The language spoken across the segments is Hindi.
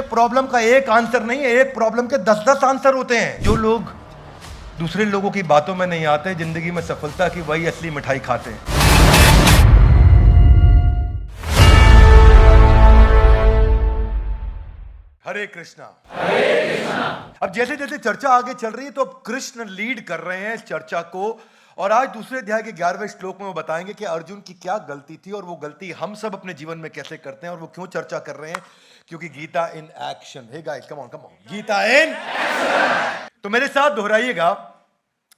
एक प्रॉब्लम का एक आंसर नहीं है, एक प्रॉब्लम के 10-10 आंसर होते हैं। जो लोग दूसरे लोगों की बातों में नहीं आते, जिंदगी में सफलता की वही असली मिठाई खाते हैं। हरे कृष्णा। अब जैसे जैसे चर्चा आगे चल रही है तो अब कृष्ण लीड कर रहे हैं इस चर्चा को, और आज दूसरे अध्याय के 11वें श्लोक में वो बताएंगे कि अर्जुन की क्या गलती थी और वो गलती हम सब अपने जीवन में कैसे करते हैं, और वो क्यों चर्चा कर रहे हैं, क्योंकि Geeta in action. Hey guys, come on Geeta in action. तो मेरे साथ दोहराइएगा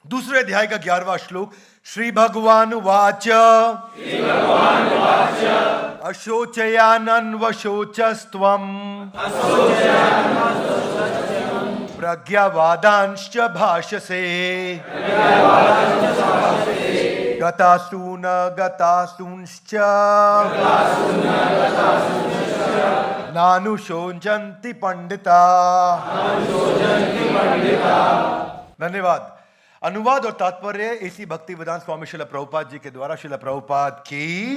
दूसरे अध्याय का 11वां श्लोक। श्री भगवान वाच अशोचयानन्वशोचस्त्वम् प्रज्ञावादांश्च भाषसे गतासून गतासूंश्च नानुशोचन्ति पंडिता। धन्यवाद। अनुवाद और तात्पर्य इसी भक्ति वेदांत स्वामी श्रील प्रभुपाद जी के द्वारा। श्रील प्रभुपाद की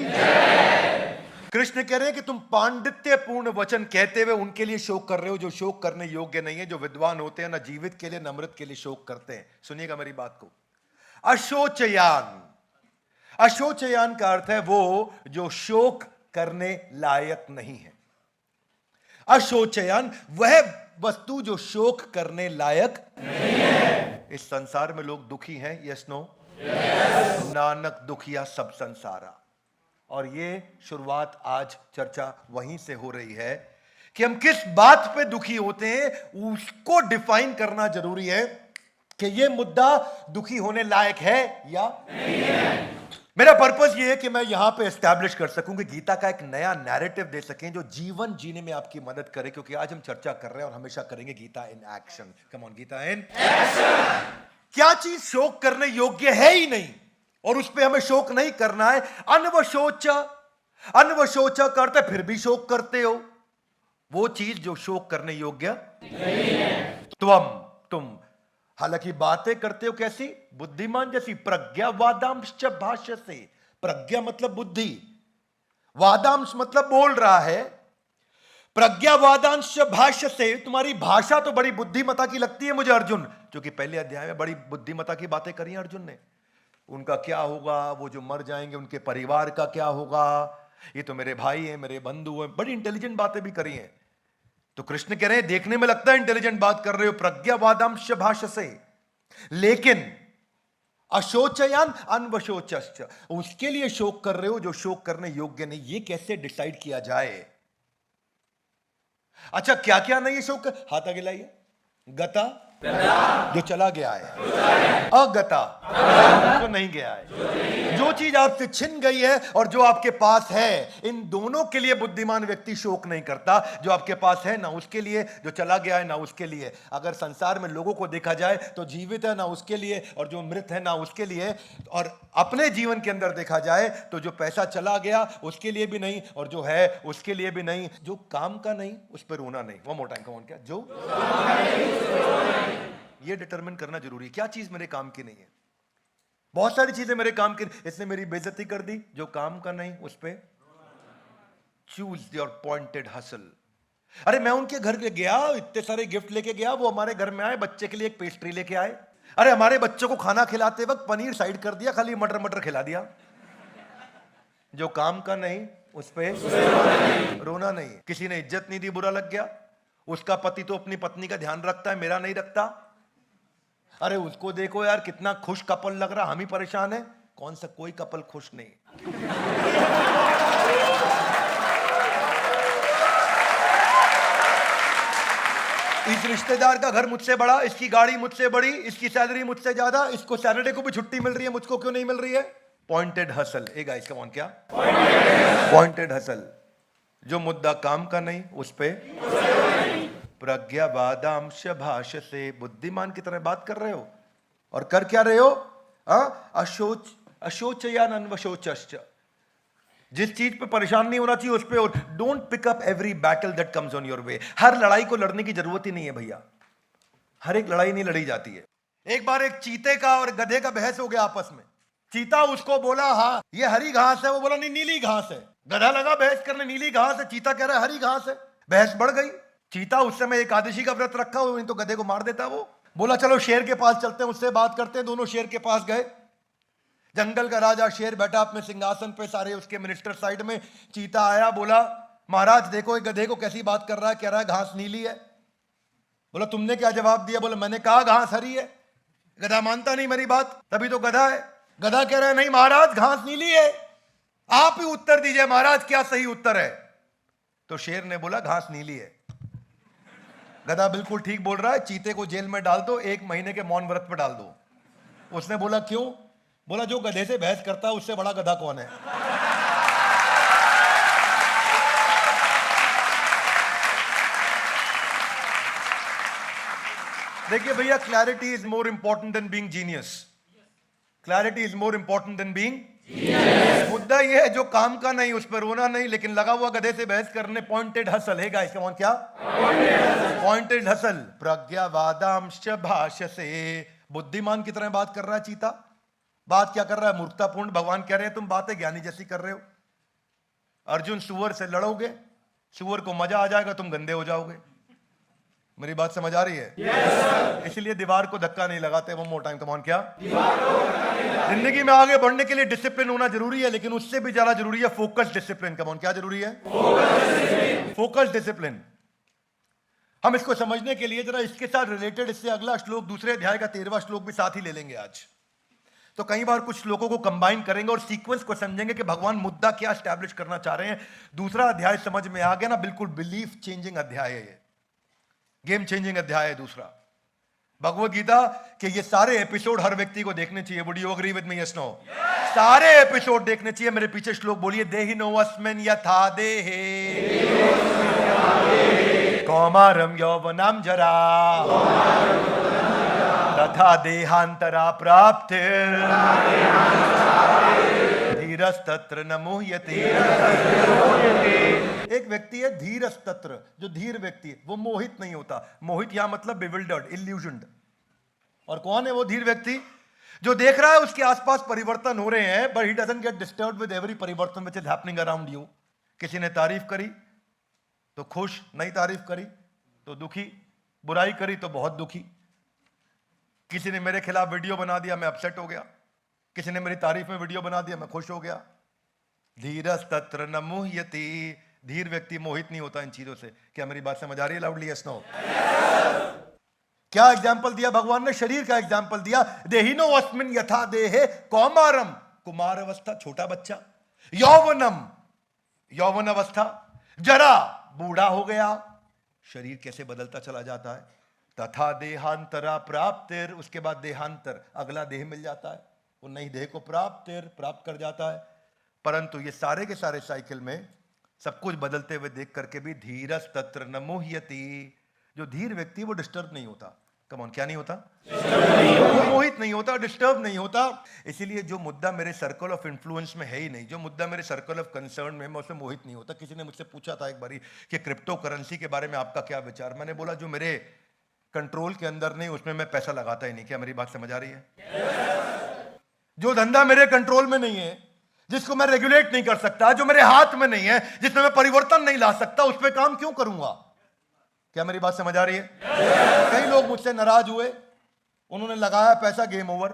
कृष्ण कह रहे हैं कि तुम पांडित्यपूर्ण वचन कहते हुए उनके लिए शोक कर रहे हो जो शोक करने योग्य नहीं है। जो विद्वान होते हैं ना जीवित के लिए न अमृत के लिए शोक करते हैं। सुनिएगा मेरी बात को। अशोचयान, अशोचयान का अर्थ है वो जो शोक करने लायक नहीं है। अशोचयान वह वस्तु जो शोक करने लायक नहीं है। इस संसार में लोग दुखी हैं, यस नो? नानक दुखिया सब संसारा। और ये शुरुआत आज चर्चा वहीं से हो रही है कि हम किस बात पे दुखी होते हैं, उसको डिफाइन करना जरूरी है कि ये मुद्दा दुखी होने लायक है या नहीं है। मेरा पर्पस ये है कि मैं यहां पे एस्टैब्लिश कर सकूं कि गीता का एक नया नैरेटिव दे सकें जो जीवन जीने में आपकी मदद करे, क्योंकि आज हम चर्चा कर रहे हैं और हमेशा करेंगे Geeta in action. Come on, Geeta in action. क्या चीज शोक करने योग्य है ही नहीं और उस पर हमें शोक नहीं करना है। अनवशोच, अनवशोच करते फिर भी शोक करते हो, वो चीज जो शोक करने योग्य नहीं है। तुम हालांकि बातें करते हो कैसी? बुद्धिमान जैसी। प्रज्ञावादांश भाष्यसे, प्रज्ञा मतलब बुद्धि, वादांश मतलब बोल रहा है। प्रज्ञावादांश भाष्यसे, तुम्हारी भाषा तो बड़ी बुद्धिमता की लगती है मुझे अर्जुन, क्योंकि पहले अध्याय में बड़ी बुद्धिमता की बातें करी हैं अर्जुन ने। उनका क्या होगा, वो जो मर जाएंगे उनके परिवार का क्या होगा, ये तो मेरे भाई हैं, मेरे बंधु हैं, बड़ी इंटेलिजेंट बातें भी करी हैं। तो कृष्ण कह रहे हैं देखने में लगता है इंटेलिजेंट बात कर रहे हो, प्रज्ञावादांश भाष्यसे, लेकिन अशोचयान अनवशोचश्च, उसके लिए शोक कर रहे हो जो शोक करने योग्य नहीं। ये कैसे डिसाइड किया जाए? अच्छा, क्या क्या नहीं है शोक? हाथ आगे लाइए। गता जो चला गया है, अगता जो नहीं गया है। जो चीज आपसे छिन गई है और जो आपके पास है, इन दोनों के लिए बुद्धिमान व्यक्ति शोक नहीं करता। जो आपके पास है ना उसके लिए, जो चला गया है ना उसके लिए। अगर संसार में लोगों को देखा जाए तो जीवित है ना उसके लिए और जो मृत है ना उसके लिए, और अपने जीवन के अंदर देखा जाए तो जो पैसा चला गया उसके लिए भी नहीं और जो है उसके लिए भी नहीं। जो काम का नहीं उस पर रोना नहीं। वो मोटा कौन क्या जो ये डिटरमिन करना जरूरी है, क्या चीज मेरे काम की नहीं है। बहुत सारी चीजें मेरे काम की, इसने मेरी बेइज्जती कर दी, जो काम का नहीं उस पे चूज योर पॉइंटेड हसल। अरे मैं उनके घर गया, इतने सारे गिफ्ट लेके गया, वो हमारे घर में आए, बच्चे के लिए एक पेस्ट्री लेके आए। अरे हमारे बच्चों को खाना खिलाते वक्त पनीर साइड कर दिया, खाली मटर मटर खिला दिया। जो काम का नहीं उस पे रोना नहीं। किसी ने इज्जत नहीं दी, बुरा लग गया। उसका पति तो अपनी पत्नी का ध्यान रखता है, मेरा नहीं रखता। अरे उसको देखो यार कितना खुश कपल लग रहा, हम ही परेशान है। कौन सा कोई कपल खुश नहीं। इस रिश्तेदार का घर मुझसे बड़ा, इसकी गाड़ी मुझसे बड़ी, इसकी सैलरी मुझसे ज्यादा, इसको सैटरडे को भी छुट्टी मिल रही है, मुझको क्यों नहीं मिल रही है? Pointed hustle. A guys come on, क्या पॉइंटेड हसल। जो मुद्दा काम का नहीं उस पे प्रज्ञावादांश भाष्यसे, बुद्धिमान की तरह बात कर रहे हो और कर क्या रहे हो? अशोचयान अनवशोचश्च, जिस चीज पे परेशान नहीं होना चाहिए उस पे। और don't pick up every battle that comes on your way. हर लड़ाई को लड़ने की जरूरत ही नहीं है भैया, हर एक लड़ाई नहीं लड़ी जाती है। एक बार एक चीते का और गधे का बहस हो गया आपस में। चीता उसको बोला हाँ ये हरी घास है, वो बोला नहीं नीली घास है। गधा लगा बहस करने, नीली घास है, चीता कह रहा है हरी घास है। बहस बढ़ गई। चीता उस समय एकादशी का व्रत रखा हो, नहीं तो गधे को मार देता वो। बोला चलो शेर के पास चलते हैं, उससे बात करते हैं। दोनों शेर के पास गए। जंगल का राजा शेर बैठा अपने सिंहासन पे, सारे उसके मिनिस्टर साइड में। चीता आया, बोला महाराज देखो एक गधे को कैसी बात कर रहा है, कह रहा है घास नीली है। बोला तुमने क्या जवाब दिया? बोला मैंने कहा घास हरी है। गधा मानता नहीं मेरी बात, तभी तो गधा है। गधा कह रहा है नहीं महाराज घास नीली है, आप ही उत्तर दीजिए महाराज क्या सही उत्तर है। तो शेर ने बोला घास नीली है। गधा बिल्कुल ठीक बोल रहा है, चीते को जेल में डाल दो, 1 महीने के मौन व्रत पर डाल दो। उसने बोला क्यों? बोला जो गधे से बहस करता है उससे बड़ा गधा कौन है। देखिए भैया, clarity is more important than being genius. Clarity is more important than being. मुद्दा यह है जो काम का नहीं उस पर रोना नहीं, लेकिन लगा हुआ गधे से बहस करने। पॉइंटेड हसल है गाइस, कौन क्या? Pointed hustle. प्रज्ञावादांश भाषसे, बुद्धिमान की तरह बात कर रहा है चीता। बात क्या कर रहा है? मूर्खतापूर्ण। भगवान कह रहे हैं तुम बातें ज्ञानी जैसी कर रहे हो। अर्जुन सुअर से लड़ोगे, सुअर को मजा आ जाएगा, तुम गंदे हो जाओगे। मेरी बात समझ आ रही है? yes, इसलिए दीवार को धक्का नहीं लगाते वन मोर टाइम। कमॉन, क्या जिंदगी में आगे बढ़ने के लिए डिसिप्लिन होना जरूरी है, लेकिन उससे भी ज्यादा जरूरी है फोकस डिसिप्लिन। कमॉन, क्या जरूरी है? Focus discipline. हम इसको समझने के लिए जरा इसके साथ रिलेटेड, इससे अगला श्लोक, दूसरे अध्याय का 13वां श्लोक भी साथ ही ले लेंगे आज। तो कई बार कुछ श्लोकों को कंबाइन करेंगे और सीक्वेंस को समझेंगे कि भगवान मुद्दा क्या एस्टैब्लिश करना चाह रहे हैं। दूसरा अध्याय समझ में आ गया ना? बिल्कुल बिलीफ चेंजिंग अध्याय है, ये गेम चेंजिंग अध्याय है। दूसरा भगवत गीता के ये सारे एपिसोड हर व्यक्ति को देखने चाहिए। Would you agree with me? Yes no? सारे एपिसोड देखने चाहिए। मेरे पीछे श्लोक बोलिए। देहिनोऽस्मिन् यथा देहे कौमारम यौवनम जरा तथा देहांतरा प्राप्तिर् धीरस्तत्र न मुह्यते। एक व्यक्ति है धीरस्तत्र, जो धीर व्यक्ति है वो मोहित नहीं होता। मोहित यहां मतलब बिविल्डर्ड, इल्यूजन्ड। और कौन है वो धीर व्यक्ति? जो देख रहा है उसके आसपास परिवर्तन हो रहे हैं, but he doesn't get disturbed with every परिवर्तन which is happening around you. किसी ने तारीफ करी तो खुश, नहीं तारीफ करी तो दुखी, बुराई करी तो बहुत दुखी। किसी ने मेरे खिलाफ वीडियो बना दिया, मैं अपसेट हो गया। किसी ने मेरी तारीफ में वीडियो बना दिया, मैं खुश हो गया। धीरस्तत्र न मुह्यति। धीर व्यक्ति मोहित नहीं होता इन चीजों से। क्या मेरी बात समझ आ रही है? Loudly yes no? क्या एग्जाम्पल दिया भगवान ने? शरीर का एग्जाम्पल दिया। देहिनोऽस्मिन् यथा देहे कौमारम, कुमार अवस्था छोटा बच्चा, यौवनम यौवन अवस्था, जरा बूढ़ा हो गया। शरीर कैसे बदलता चला जाता है। तथा देहांतरा प्राप्तिर, उसके बाद देहांतर, अगला देह मिल जाता है, वो नई देह को प्राप्त कर जाता है। परंतु ये सारे के सारे साइकिल में सब कुछ बदलते हुए देख करके भी धीरस्तत्र न मुह्यति। जो धीर व्यक्ति वो डिस्टर्ब नहीं होता। कमॉन, क्या नहीं होता? वो मोहित नहीं होता, डिस्टर्ब नहीं होता। इसीलिए जो मुद्दा मेरे सर्कल ऑफ इन्फ्लुएंस में है ही नहीं, जो मुद्दा मेरे सर्कल ऑफ कंसर्न में, मैं उसमें मोहित नहीं होता। किसी ने मुझसे पूछा था एक बारी कि क्रिप्टो करेंसी के बारे में आपका क्या विचार। मैंने बोला जो मेरे कंट्रोल के अंदर नहीं उसमें मैं पैसा लगाता ही नहीं। क्या मेरी बात समझ आ रही है? जो धंधा मेरे कंट्रोल में नहीं है, जिसको मैं रेगुलेट नहीं कर सकता, जो मेरे हाथ में नहीं है, जिसमें मैं परिवर्तन नहीं ला सकता, उस पर काम क्यों करूंगा? क्या मेरी बात समझ आ रही है? कई लोग मुझसे नाराज हुए, उन्होंने लगाया पैसा, गेम ओवर।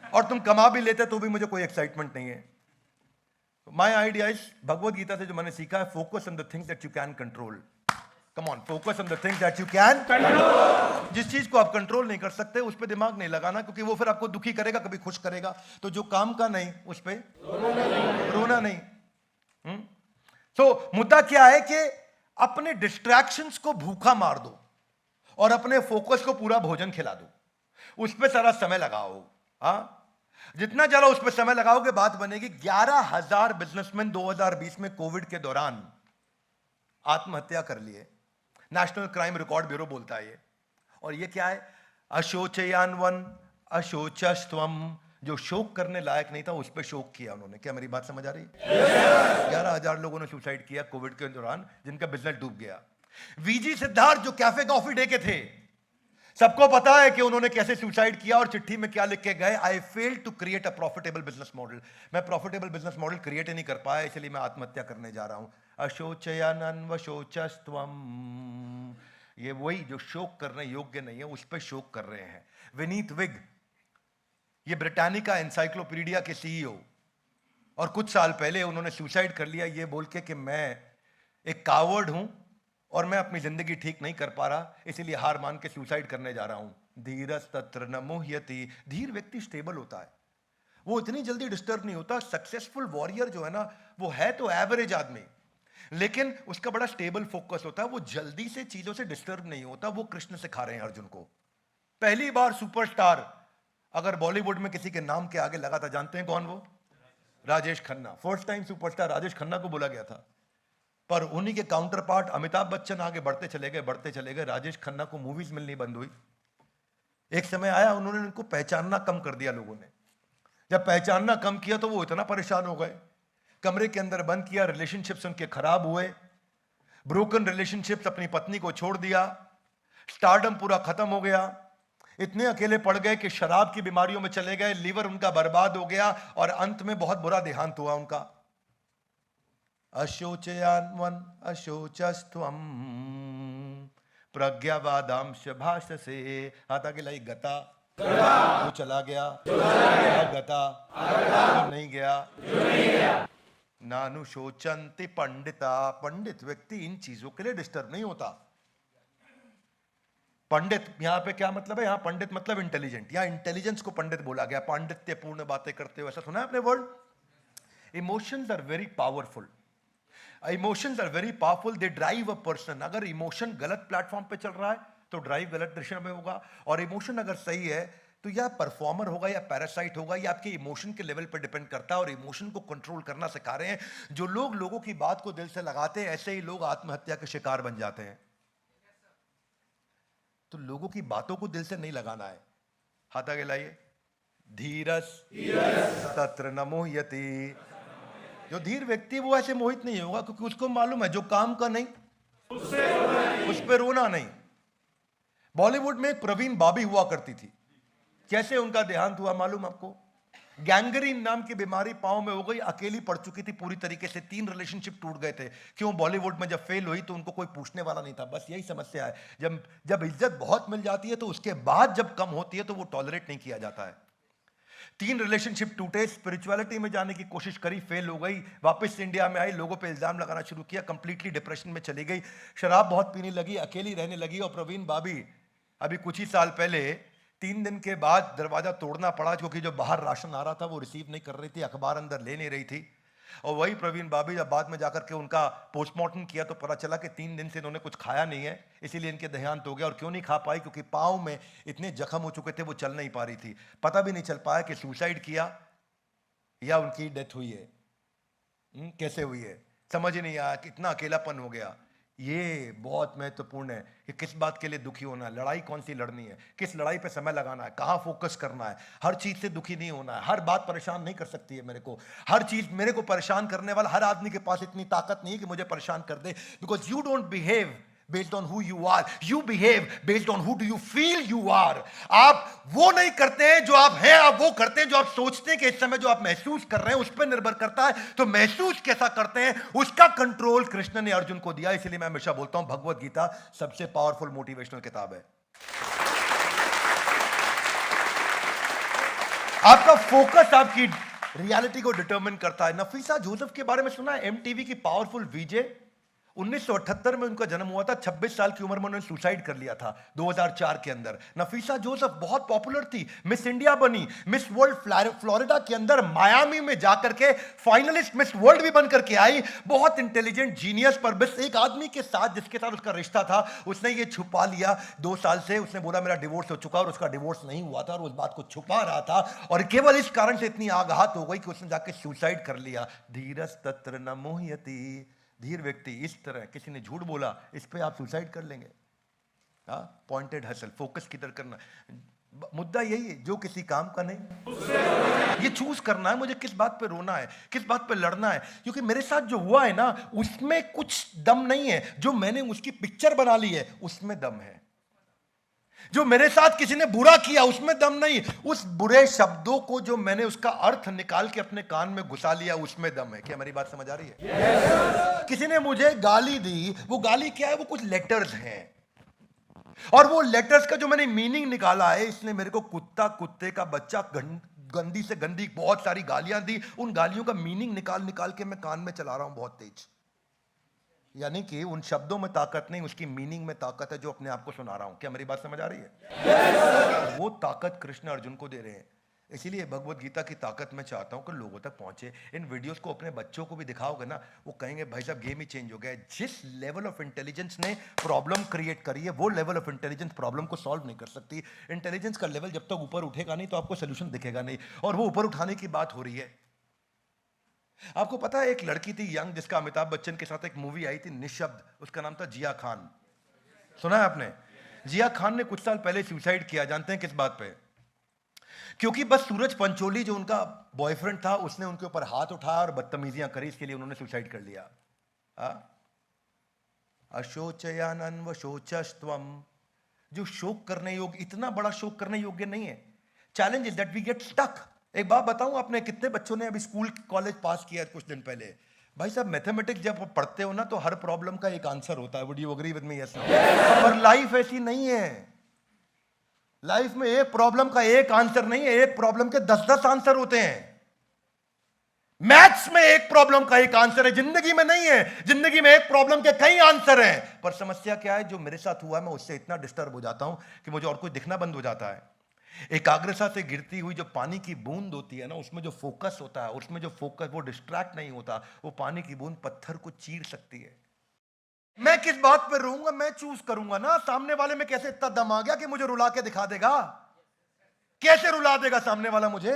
और तुम कमा भी लेते तो भी मुझे कोई एक्साइटमेंट नहीं है। My idea is, Bhagavad Gita से जो मैंने सीखा है, focus on the things that you can control. Come on, focus on the things that you can control. जिस चीज को आप कंट्रोल नहीं कर सकते उस पर दिमाग नहीं लगाना, क्योंकि वो फिर आपको दुखी करेगा, कभी खुश करेगा। तो जो काम का नहीं उस पर रोना नहीं। तो मुद्दा क्या है कि अपने डिस्ट्रैक्शंस को भूखा मार दो और अपने फोकस को पूरा भोजन खिला दो। उस पर सारा समय लगाओ। जितना ज्यादा उस पर समय लगाओगे बात बनेगी। 11,000 बिजनेसमैन 2020 में कोविड के दौरान आत्महत्या कर लिए। नेशनल क्राइम रिकॉर्ड ब्यूरो बोलता है ये। और ये क्या है? अशोचयान्वन अशोचस्त्वम। जो शोक करने लायक नहीं था उस पर शोक किया उन्होंने। क्या मेरी बात समझ आ रही है? 11,000 लोगों ने सुसाइड किया कोविड के दौरान, जिनका बिजनेस डूब गया। वीजी सिद्धार्थ जो कैफे कॉफी डे के थे, सबको पता है कि उन्होंने कैसे सुसाइड किया और चिट्ठी में क्या लिख के गए, I fail to create a profitable business model. मैं प्रॉफिटेबल बिजनेस मॉडल क्रिएट ही नहीं कर पाया, इसलिए मैं आत्महत्या करने जा रहा हूं। अशोचयानन्वशोचस्त्वम, ये वही जो शोक करने योग्य नहीं है उस पर शोक कर रहे हैं। विनीत विग, ये ब्रिटानिका एनसाइक्लोपीडिया के सीईओ, और कुछ साल पहले उन्होंने सुसाइड कर लिया ये बोल के कि मैं एक कावर्ड हूं और मैं अपनी जिंदगी ठीक नहीं कर पा रहा, इसीलिए हार मान के सुसाइड करने जा रहा हूं। धीरज तत्र न मुह्यति, धीर व्यक्ति स्टेबल होता है, वो इतनी जल्दी डिस्टर्ब नहीं होता। सक्सेसफुल वॉरियर जो है ना, वो है तो एवरेज आदमी, लेकिन उसका बड़ा स्टेबल फोकस होता है, वो जल्दी से चीजों से डिस्टर्ब नहीं होता। वो कृष्ण सिखा रहे हैं अर्जुन को। पहली बार सुपरस्टार अगर बॉलीवुड में किसी के नाम के आगे लगा था, जानते हैं कौन वो? Rajesh Khanna. First time superstar Rajesh Khanna को बोला गया था, पर उन्हीं के काउंटर पार्ट अमिताभ बच्चन आगे बढ़ते चले गए। राजेश खन्ना को मूवीज मिलनी बंद हुई। एक समय आया उन्होंने उनको पहचानना कम कर दिया लोगों ने। जब पहचानना कम किया तो वो इतना परेशान हो गए, कमरे के अंदर बंद किया, रिलेशनशिप्स उनके खराब हुए, ब्रोकन रिलेशनशिप्स, अपनी पत्नी को छोड़ दिया, स्टारडम पूरा खत्म हो गया, इतने अकेले पड़ गए कि शराब की बीमारियों में चले गए, लीवर उनका बर्बाद हो गया और अंत में बहुत बुरा देहांत हुआ उनका। अशोचयान्वन अशोचस्त्वम प्रज्ञावादांश भाषसे, हाथ आगे लाई गता, वो चला गया, गता जो नहीं गया। नानुशोचंति पंडिता, पंडित व्यक्ति इन चीजों के लिए डिस्टर्ब नहीं होता। पंडित यहां पे क्या मतलब है? यहां पंडित मतलब इंटेलिजेंट, या इंटेलिजेंस को पंडित बोला गया, पांडित्यपूर्ण बातें करते हो, ऐसा सुना है आपने word? Emotions are very powerful, emotions are very powerful, they drive a person. अगर इमोशन गलत प्लेटफॉर्म पे चल रहा है तो ड्राइव गलत दिशा में होगा, और इमोशन अगर सही है तो या परफॉर्मर होगा या पैरासाइट होगा, या आपके इमोशन के लेवल पर डिपेंड करता है। और इमोशन को कंट्रोल करना सिखा रहे हैं। जो लोग लोगों की बात को दिल से लगाते हैं, ऐसे ही लोग आत्महत्या के शिकार बन जाते हैं। तो लोगों की बातों को दिल से नहीं लगाना है। हाथ आगे लाइए। धीरस तत्र न मोह्यति, जो धीर व्यक्ति वो ऐसे मोहित नहीं होगा, क्योंकि उसको मालूम है जो काम का नहीं उस पे रोना नहीं। बॉलीवुड में एक प्रवीण बाबी हुआ करती थी, कैसे उनका देहांत हुआ मालूम आपको? गैंग्रीन नाम की बीमारी पांव में हो गई, अकेली पड़ चुकी थी पूरी तरीके से, 3 रिलेशनशिप टूट गए थे। क्यों? बॉलीवुड में जब फेल हुई तो उनको कोई पूछने वाला नहीं था। बस यही समस्या है, जब इज्जत बहुत मिल जाती है तो उसके बाद जब कम होती है तो वो टॉलरेट नहीं किया जाता है। 3 रिलेशनशिप टूटे, स्पिरिचुअलिटी में जाने की कोशिश करी, फेल हो गई, वापस इंडिया में आई, लोगों पे इल्जाम लगाना शुरू किया, कंप्लीटली डिप्रेशन में चली गई, शराब बहुत पीने लगी, अकेली रहने लगी। और प्रवीण बाबी अभी कुछ ही साल पहले 3 दिन के बाद दरवाजा तोड़ना पड़ा, क्योंकि जो बाहर राशन आ रहा था वो रिसीव नहीं कर रही थी, अखबार अंदर ले नहीं रही थी। और वही प्रवीण बाबी जब बाद में जाकर के उनका पोस्टमार्टम किया तो पता चला कि 3 दिन से इन्होंने कुछ खाया नहीं है, इसीलिए इनके देहांत हो गया। और क्यों नहीं खा पाई? क्योंकि पाँव में इतने जख्म हो चुके थे, वो चल नहीं पा रही थी। पता भी नहीं चल पाया कि सुसाइड किया या उनकी डेथ हुई है। कैसे हुई है समझ ही नहीं आया, कितना अकेलापन हो गया। ये बहुत महत्वपूर्ण है कि किस बात के लिए दुखी होना है, लड़ाई कौन सी लड़नी है, किस लड़ाई पे समय लगाना है, कहाँ फोकस करना है। हर चीज से दुखी नहीं होना है, हर बात परेशान नहीं कर सकती है मेरे को। हर चीज मेरे को परेशान करने वाला हर आदमी के पास इतनी ताकत नहीं है कि मुझे परेशान कर दे। Because you don't behave based on who you are, you behave based on who do you feel you are। आप वो नहीं करते हैं जो आप हैं, आप वो करते हैं जो आप सोचते हैं कि इस समय जो आप महसूस कर रहे हैं उस पर निर्भर करता है। तो महसूस कैसा करते हैं उसका कंट्रोल कृष्ण ने अर्जुन को दिया। इसलिए मैं हमेशा बोलता हूं भगवत गीता सबसे पावरफुल मोटिवेशनल किताब है। आपका फोकस आपकी रियलिटी को डिटरमिन करता है। नफीसा जोसेफ के बारे में सुना है? एमटीवी की पावरफुल वीजे, 1978 में उनका जन्म हुआ था। 26 साल की उम्र में उन्होंने सुसाइड कर लिया था 2004 के अंदर। नफीसा जोसेफ बहुत पॉपुलर थी, मिस इंडिया बनी, मिस वर्ल्ड फ्लोरिडा के अंदर मायामी में जाकर के फाइनलिस्ट मिस वर्ल्ड भी बनकर के आई। बहुत इंटेलिजेंट जीनियस, पर बस एक आदमी के साथ जिसके साथ उसका रिश्ता था उसने ये छुपा लिया 2 साल से। उसने बोला मेरा डिवोर्स हो चुका, और उसका डिवोर्स नहीं हुआ था और उस बात को छुपा रहा था। और केवल इस कारण से इतनी आघात हो गई कि उसने जाके सुसाइड कर लिया। धीरस तत्र न मोह्यति, धीर व्यक्ति इस तरह, किसी ने झूठ बोला इस पे आप सुसाइड कर लेंगे। पॉइंटेड हसल, फोकस किधर करना। मुद्दा यही है, जो किसी काम का नहीं, ये चूज करना है मुझे किस बात पे रोना है, किस बात पे लड़ना है। क्योंकि मेरे साथ जो हुआ है ना उसमें कुछ दम नहीं है, जो मैंने उसकी पिक्चर बना ली है उसमें दम है। जो मेरे साथ किसी ने बुरा किया उसमें दम नहीं, उस बुरे शब्दों को जो मैंने उसका अर्थ निकाल के अपने कान में घुसा लिया उसमें दम है। क्या मेरी बात समझ आ रही है? yes. किसी ने मुझे गाली दी, वो गाली क्या है? वो कुछ लेटर्स हैं, और वो लेटर्स का जो मैंने मीनिंग निकाला है, इसने मेरे को कुत्ता, कुत्ते का बच्चा, गंदी से गंदी बहुत सारी गालियां दी। उन गालियों का मीनिंग निकाल निकाल के मैं कान में चला रहा हूं बहुत तेज। यानी कि उन शब्दों में ताकत नहीं, उसकी मीनिंग में ताकत है जो अपने आप को सुना रहा हूं। क्या मेरी बात समझ आ रही है? वो ताकत कृष्ण अर्जुन को दे रहे हैं। इसीलिए भगवत गीता की ताकत मैं चाहता हूं कि लोगों तक पहुंचे। इन वीडियोस को अपने बच्चों को भी दिखाओगे ना, वो कहेंगे भाई साहब गेम ही चेंज हो गया है। जिस लेवल ऑफ इंटेलिजेंस ने प्रॉब्लम क्रिएट करी है, वो लेवल ऑफ इंटेलिजेंस प्रॉब्लम को सॉल्व नहीं कर सकती। इंटेलिजेंस का लेवल जब तक ऊपर उठेगा नहीं तो आपको सोल्यूशन दिखेगा नहीं, और वो ऊपर उठाने की बात हो रही है। आपको पता है एक लड़की थी यंग, जिसका अमिताभ बच्चन के साथ एक मूवी आई थी निशब्द, उसका नाम था जिया खान। सुना है आपने? जिया खान ने कुछ साल पहले सुसाइड किया। जानते हैं किस बात पे? क्योंकि बस सूरज पंचोली जो उनका बॉयफ्रेंड था, उसने उनके ऊपर हाथ उठाया और बदतमीजियां करी, इसके लिए उन्होंने सुसाइड कर लिया। अशोचयानन व शोचस्त्वम, जो शोक करने योग्य, इतना बड़ा शोक करने योग्य नहीं है। Challenge is that we get stuck. एक बात बताऊं, आपने कितने बच्चों ने अभी स्कूल कॉलेज पास किया कुछ दिन पहले? भाई साहब मैथमेटिक्स जब पढ़ते हो ना तो हर प्रॉब्लम का एक आंसर होता है। Would you agree with me? Yes. पर लाइफ ऐसी नहीं है। लाइफ में एक प्रॉब्लम का एक आंसर नहीं है, एक प्रॉब्लम के 10-10 आंसर होते हैं। मैथ्स में एक प्रॉब्लम का एक आंसर है, जिंदगी में नहीं है। जिंदगी में एक प्रॉब्लम के कई आंसर हैं। पर समस्या क्या है, जो मेरे साथ हुआ है मैं उससे इतना डिस्टर्ब हो जाता हूं कि मुझे और कुछ दिखना बंद हो जाता है। एकाग्रता से गिरती हुई जो पानी की बूंद होती है ना, उसमें जो फोकस होता है, उसमें जो फोकस, वो डिस्ट्रैक्ट नहीं होता। वो पानी की बूंद पत्थर को चीर सकती है। मैं किस बात पर रहूंगा? मैं चूज करूंगा ना। सामने वाले में कैसे इतना दम आ गया कि मुझे रुला के दिखा देगा? कैसे रुला देगा सामने वाला मुझे?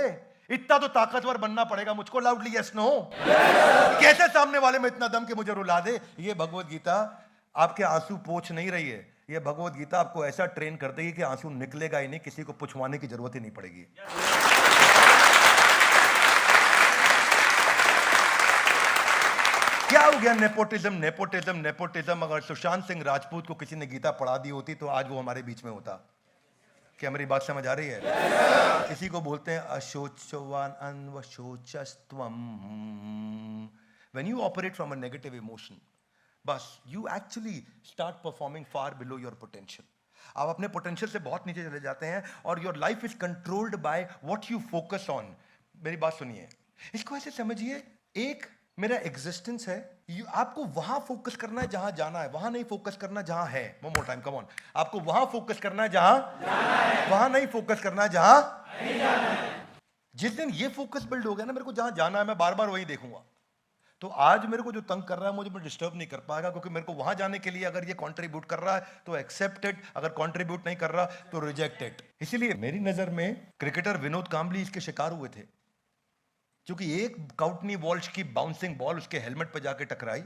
इतना तो ताकतवर बनना पड़ेगा मुझको। Loudly yes no. कैसे सामने वाले में इतना दम कि मुझे रुला दे? ये भगवत गीता आपके आंसू पोंछ नहीं रही है। ये भगवत गीता आपको ऐसा ट्रेन कर देगी कि आंसू निकलेगा ही नहीं, किसी को पुछवाने की जरूरत ही नहीं पड़ेगी। क्या हो गया? Nepotism, nepotism, nepotism. अगर सुशांत सिंह राजपूत को किसी ने गीता पढ़ा दी होती तो आज वो हमारे बीच में होता। क्या मेरी बात समझ आ रही है? इसी को बोलते हैं अशोचवान अन्वशोचस्त्वम। When you operate from a negative emotion, बस you actually start performing far below your potential. आप अपने पोटेंशियल से बहुत नीचे चले जाते हैं और your life is controlled by what you focus on. मेरी बात सुनिए, इसको ऐसे समझिए, एक मेरा एग्जिस्टेंस है, आपको वहां फोकस करना है जहां जाना है, वहां नहीं फोकस करना जहां है। One more time, come on. आपको वहां फोकस करना है जहां जाना है, वहां नहीं फोकस करना है जहां नहीं जाना है। जिस दिन ये फोकस बिल्ड हो गया ना, मेरे को जहां जाना है मैं बार बार वही देखूंगा, तो आज मेरे को जो तंग कर रहा है मुझे डिस्टर्ब नहीं कर पाएगा, क्योंकि मेरे को वहां जाने के लिए अगर ये कंट्रीब्यूट कर रहा है तो एक्सेप्टेड, अगर कंट्रीब्यूट नहीं कर रहा तो रिजेक्टेड। इसीलिए मेरी नजर में क्रिकेटर विनोद कांबली इसके शिकार हुए थे, क्योंकि एक काउटनी वॉल्श की बाउंसिंग बॉल उसके हेलमेट पर जाके टकराई।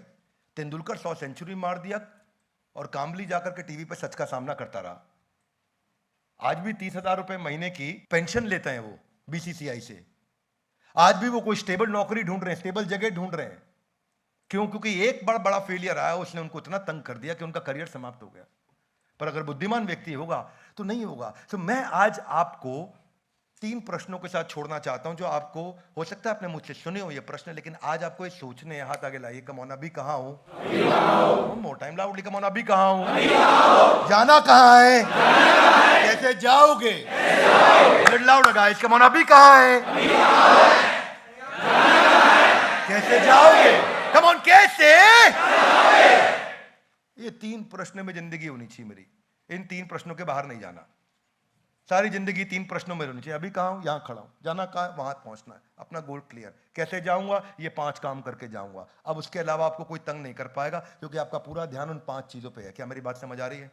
तेंदुलकर 100 सेंचुरी मार दिया और कांबली जाकर के टीवी पे सच का सामना करता रहा। आज भी 30,000 रुपए महीने की पेंशन लेते हैं वो बीसीसीआई से। आज भी वो कोई स्टेबल नौकरी ढूंढ रहे हैं, स्टेबल जगह ढूंढ रहे हैं। क्यों? क्योंकि एक बड़ा बड़ा फेलियर आया, उसने उनको इतना तंग कर दिया कि उनका करियर समाप्त हो गया। पर अगर बुद्धिमान व्यक्ति होगा तो नहीं होगा। तो मैं आज आपको 3 प्रश्नों के साथ छोड़ना चाहता हूं, जो आपको हो सकता है आपने मुझसे सुने हो ये प्रश्न, लेकिन आज आपको ये सोचने हैं। हाथ आगे लाइए। कम ऑन, अभी कहां हूं? More time, loudly come on, अभी कहां हूं? जाना कहां है? कैसे जाओगे? लाउड गाइस, कम ऑन, अभी कहां है? कैसे जाओगे? कम ऑन, कैसे? ये 3 प्रश्न में जिंदगी होनी चाहिए मेरी। इन 3 प्रश्नों के बाहर नहीं जाना। सारी जिंदगी 3 प्रश्नों में रहनी चाहिए। अभी कहां हूं? यहां खड़ा हूं। जाना कहां है? वहां पहुंचना है। अपना गोल क्लियर। कैसे जाऊंगा? ये 5 काम करके जाऊंगा। अब उसके अलावा आपको कोई तंग नहीं कर पाएगा, क्योंकि आपका पूरा ध्यान उन 5 चीजों पे है। क्या मेरी बात समझ आ रही है?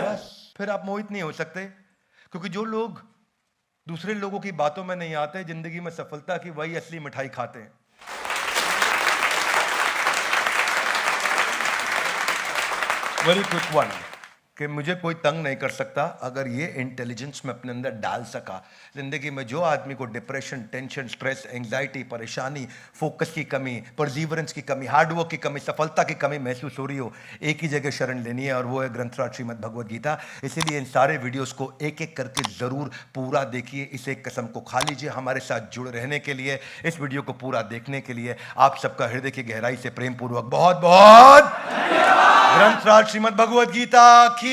बस फिर आप मोहित नहीं हो सकते, क्योंकि जो लोग दूसरे लोगों की बातों में नहीं आते, जिंदगी में सफलता की वही असली मिठाई खाते हैं। Very quick one. कि मुझे कोई तंग नहीं कर सकता अगर ये इंटेलिजेंस में अपने अंदर डाल सका। जिंदगी में जो आदमी को डिप्रेशन, टेंशन, स्ट्रेस, एंग्जाइटी, परेशानी, फोकस की कमी, परजीवरेंस की कमी, हार्डवर्क की कमी, सफलता की कमी महसूस हो रही हो, एक ही जगह शरण लेनी है और वो है ग्रंथराज श्रीमद् भगवद गीता। इसीलिए इन सारे वीडियोस को एक एक करके जरूर पूरा देखिए। इस एक कसम को खा लीजिए हमारे साथ जुड़े रहने के लिए, इस वीडियो को पूरा देखने के लिए आप सबका हृदय की गहराई से प्रेम पूर्वक बहुत बहुत ग्रंथराज श्रीमद् भगवद गीता की